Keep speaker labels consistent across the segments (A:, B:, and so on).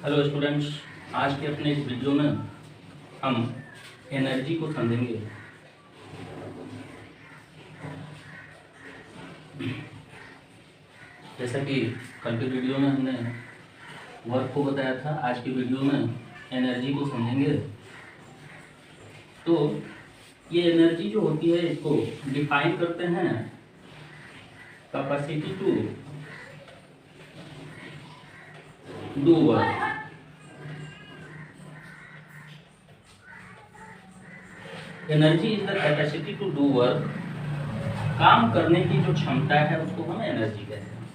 A: Hello students, आज के अपने इस वीडियो में हम एनर्जी को समझेंगे। जैसा कि कल के वीडियो में हमने वर्क को बताया था, आज के वीडियो में एनर्जी को समझेंगे। तो ये एनर्जी जो होती है इसको डिफाइन करते हैं capacity to do work. Energy is the capacity to do work. काम करने की जो क्षमता है उसको हम एनर्जी कहते हैं।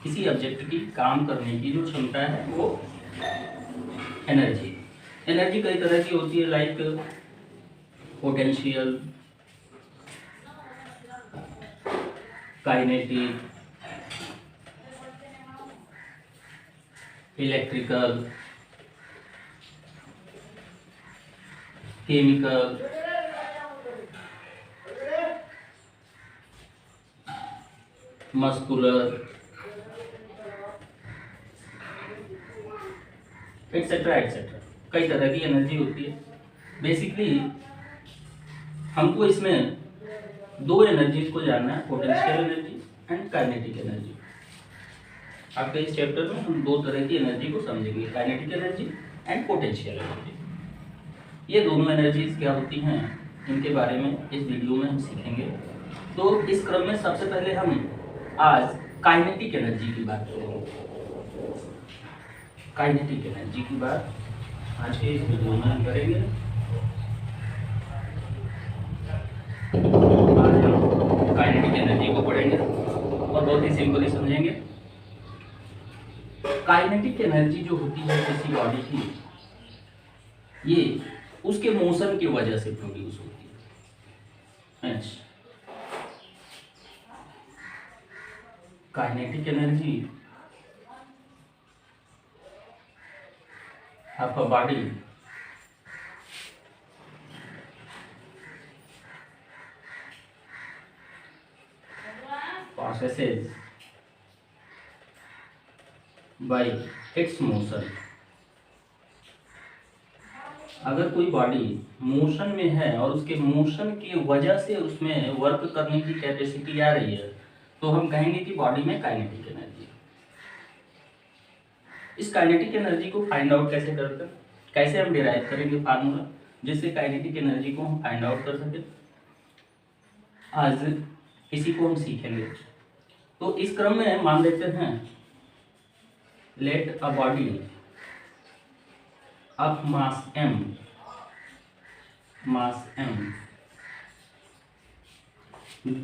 A: किसी ऑब्जेक्ट की काम करने की जो क्षमता है वो एनर्जी। एनर्जी कई तरह की होती है, like potential, kinetic, electrical, chemical, muscular, etcetera etcetera. कई तरह की एनर्जी होती है। बेसिकली हमको इसमें दो एनर्जीज को जानना है, potential energy and kinetic energy. आपके इस चैप्टर में हम दो तरह की एनर्जी को समझेंगे, kinetic energy and potential energy. ये दोनों एनर्जीज क्या होती हैं, इनके बारे में इस वीडियो में हम सीखेंगे। तो इस क्रम में सबसे पहले हम आज काइनेटिक एनर्जी की बात करेंगे। काइनेटिक एनर्जी की बात आज के इस वीडियो में हम करेंगे। आज हम काइनेटिक एनर्जी को पढ़ेंगे और बहुत ही सिंपली समझेंगे। काइनेटिक एनर्जी जो होती है किसी बॉडी की, ये उसके मोशन की वजह से प्रोड्यूस होती है। Kinetic energy of a body processes by its motion। अगर कोई बॉडी मोशन में है और उसके मोशन की वजह से उसमें वर्क करने की कैपेसिटी आ रही है, तो हम कहेंगे कि बॉडी में काइनेटिक एनर्जी। इस काइनेटिक एनर्जी को फाइंड आउट कैसे करते हैं, कैसे हम डिराइव करेंगे फार्मूला जिससे काइनेटिक एनर्जी को हम फाइंड आउट कर सके, आज इसी को हम सीखेंगे। तो इस क्रम में मान लेते हैं, let a body of mass m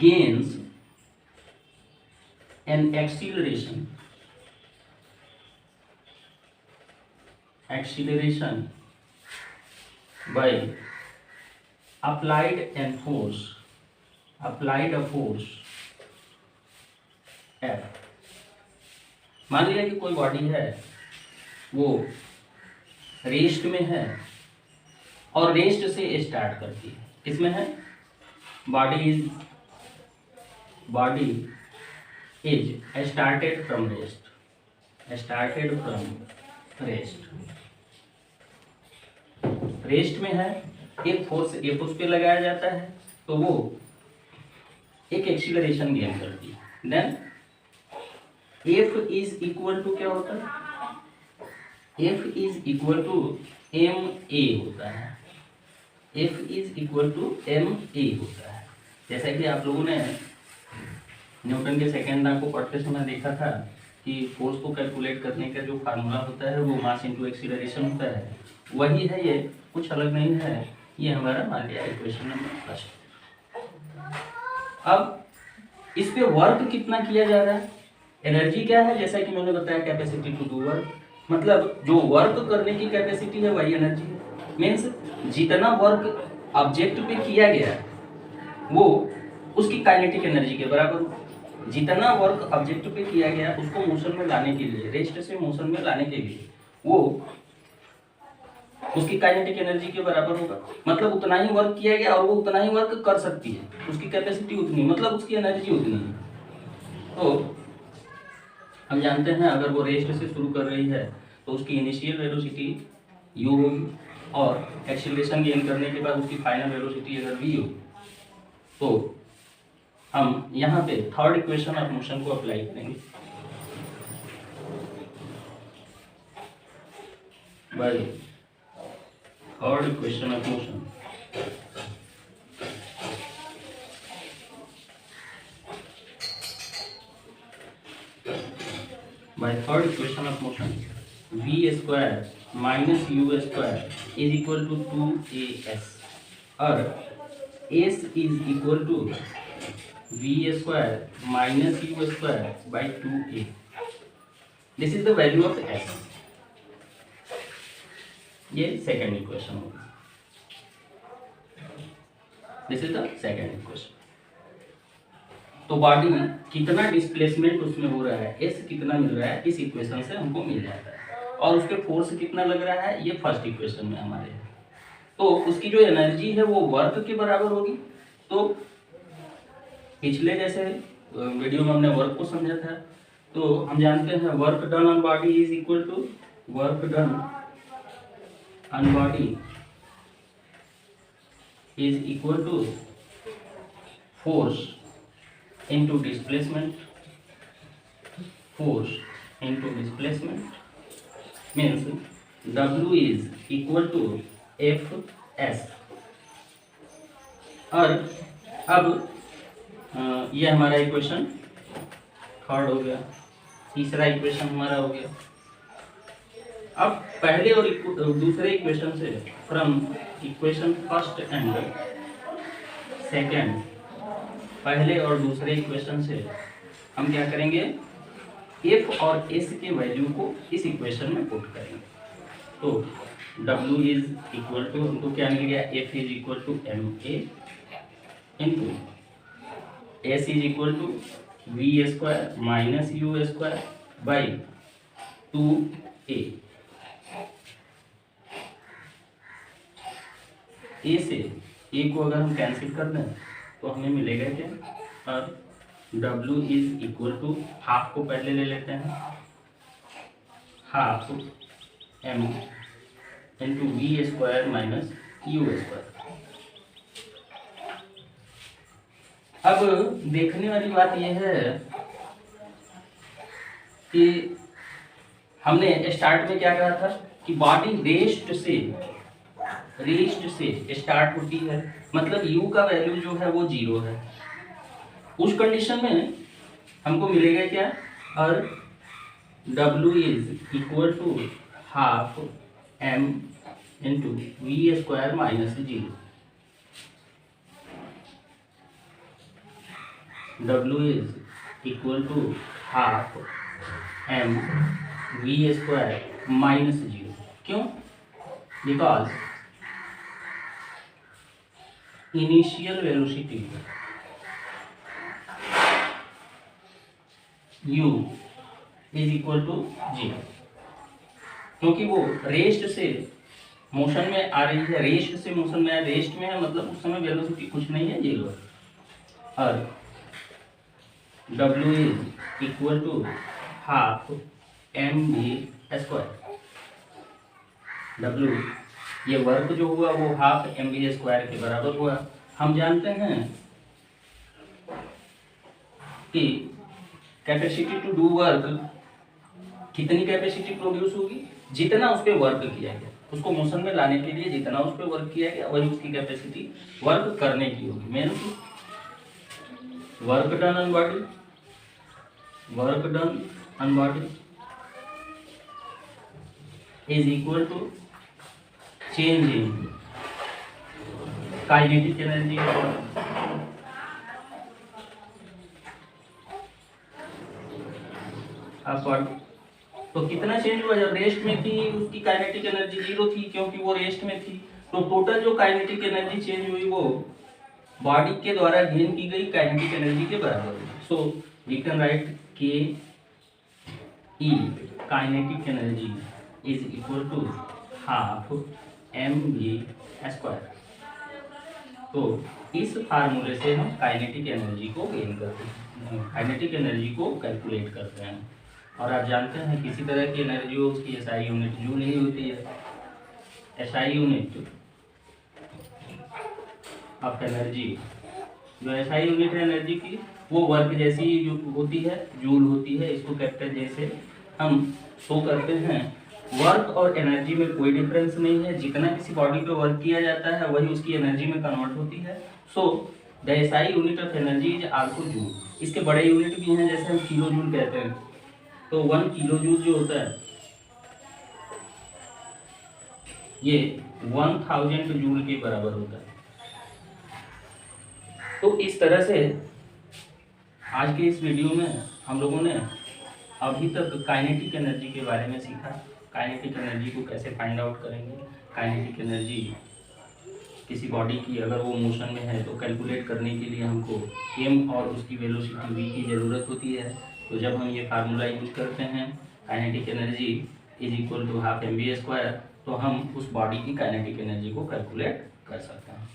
A: gains an acceleration by applied a force F। मान लिया कि कोई बॉडी है वो रेस्ट में है और रेस्ट से स्टार्ट करती है। किसमें है? Body is started from rest में है। एक फोर्स F उस पे लगाया जाता है तो वो एक एक्सीलरेशन गेन करती है। Then F is equal to क्या होता है? F is equal to ma होता है। F is equal to ma होता है। जैसा कि आप लोगों ने न्यूटन के सेकेंड लॉ को पढ़ते समय देखा था कि फोर्स को कैलकुलेट करने का जो फार्मूला होता है वो मास इनटू एक्सीलरेशन होता है। वही है, ये कुछ अलग नहीं है। ये हमारा मान लिया इक्वेशन नंबर फर्स्ट। अब इस पे वर्क कितना किया जा रहा है? एनर्जी क्या है? जैसा कि मैंने बताया, कैपेसिटी टू डू वर्क, मतलब जो वर्क करने की कैपेसिटी है वही एनर्जी है। मीन्स जितना वर्क ऑब्जेक्ट पे किया गया वो उसकी काइनेटिक एनर्जी के बराबर हो। जितना वर्क ऑब्जेक्ट पे किया गया उसको मोशन में लाने के लिए, रेस्ट से मोशन में लाने के लिए, वो उसकी काइनेटिक एनर्जी के बराबर होगा। मतलब उतना ही वर्क किया गया और वो उतना ही वर्क कर सकती है, उसकी कैपेसिटी उतनी, मतलब उसकी एनर्जी उतनी है। तो हम जानते हैं अगर वो रेस्ट से शुरू कर रही है तो उसकी इनिशियल वेलोसिटी u होगी और एक्सीलरेशन गेन करने के बाद उसकी फाइनल वेलोसिटी अगर v हो तो हम यहाँ पे थर्ड इक्वेशन ऑफ मोशन को अप्लाई करेंगे। By third equation of motion by third equation of motion v square minus u square is equal to 2as और s is equal to v square minus u square by 2a. This is the value of s. ये second equation होगा। This is the second equation. तो body कितना displacement उसमें हो रहा है, S कितना मिल रहा है, इस इक्वेशन से हमको मिल जाता है। और उसके फोर्स कितना लग रहा है, ये फर्स्ट इक्वेशन में हमारे है। तो उसकी जो एनर्जी है वो वर्क के बराबर होगी। तो पिछले जैसे वीडियो में हमने वर्क को समझा था, तो हम जानते हैं work done on body is equal to work done on body is equal to force into displacement. Force into displacement means W is equal to Fs। और अब ये हमारा इक्वेशन थर्ड हो गया, तीसरा इक्वेशन हमारा हो गया। अब पहले और दूसरे इक्वेशन से from equation first and second, पहले और दूसरे इक्वेशन से हम क्या करेंगे, f और s के वैल्यू को इस इक्वेशन में पुट करेंगे। तो w इज इक्वल टू, हमको क्या मिल गया, f is equal to ma into s is equal to v square minus u square by 2a। a से a को अगर हम कैंसिल कर दें तो हमें मिलेगा क्या, और W is equal to half को पहले ले लेते हैं, half m into V square minus U square. अब देखने वाली बात यह है कि हमने स्टार्ट में क्या कहा था कि बॉडी रेस्ट से स्टार्ट होती है, मतलब u का वैल्यू जो है वो 0 है। उस कंडीशन में हमको मिलेगा क्या, और w is equal to half m into V square minus 0। w is equal to half m V square minus 0। क्यों, because initial velocity u is equal to 0, क्योंकि वो रेस्ट से मोशन में आ रही है, रेस्ट से मोशन में रेस्ट में है, मतलब उस समय वेलोसिटी कुछ नहीं है, 0। और w is equal to half m v square. w ये वर्क जो हुआ वो हाफ एम वी स्क्वायर के बराबर हुआ। हम जानते हैं कि कैपेसिटी टू डू वर्क, कितनी कैपेसिटी प्रोड्यूस होगी, जितना उस पर वर्क किया गया, उसको मोशन में लाने के लिए जितना उस पर वर्क किया गया वही उसकी कैपेसिटी वर्क करने की होगी। Main work done on body, work done on body is equal to change in kinetic energy. तो कितना चेंज हुआ, जब रेस्ट में थी उसकी काइनेटिक एनर्जी 0 थी, क्योंकि वो रेस्ट में थी। तो टोटल जो काइनेटिक एनर्जी चेंज हुई वो बॉडी के द्वारा गेन की गई काइनेटिक एनर्जी के बराबर हुई। So we can write K E kinetic energy is equal to half M V square. तो इस फार्मूले से हम काइनेटिक एनर्जी को गेन करते हैं, काइनेटिक एनर्जी को कैलकुलेट करते हैं। और आप जानते हैं किसी तरह की एनर्जी हो उसकी एसआई यूनिट जूल ही होती है। एसआई यूनिट ऑफ एनर्जी, जो एसआई यूनिट है एनर्जी की वो वर्क जैसी ही होती है, जूल होती है। इसको कैपिटल जैसे हम शो करते हैं। वर्क और एनर्जी में कोई डिफरेंस नहीं है, जितना किसी बॉडी पे वर्क किया जाता है वही उसकी एनर्जी में कन्वर्ट होती है। So the SI unit of energy is also joule. इसके बड़े यूनिट भी हैं, जैसे हम किलो जूल कहते हैं। तो 1 किलो जूल जो होता है ये 1000 जूल के बराबर होता है। तो इस तरह से आज के इस वीडियो में हम लोगों ने अभी तक काइनेटिक एनर्जी के बारे में सीखा। काइनेटिक एनर्जी को कैसे फाइंड आउट करेंगे, काइनेटिक एनर्जी किसी बॉडी की अगर वो मोशन में है तो कैलकुलेट करने के लिए हमको m और उसकी वेलोसिटी v की ज़रूरत होती है। तो जब हम ये फार्मूला यूज करते हैं kinetic energy is equal to 12 mv², तो हम उस बॉडी की काइनेटिक एनर्जी को कैलकुलेट कर सकते हैं।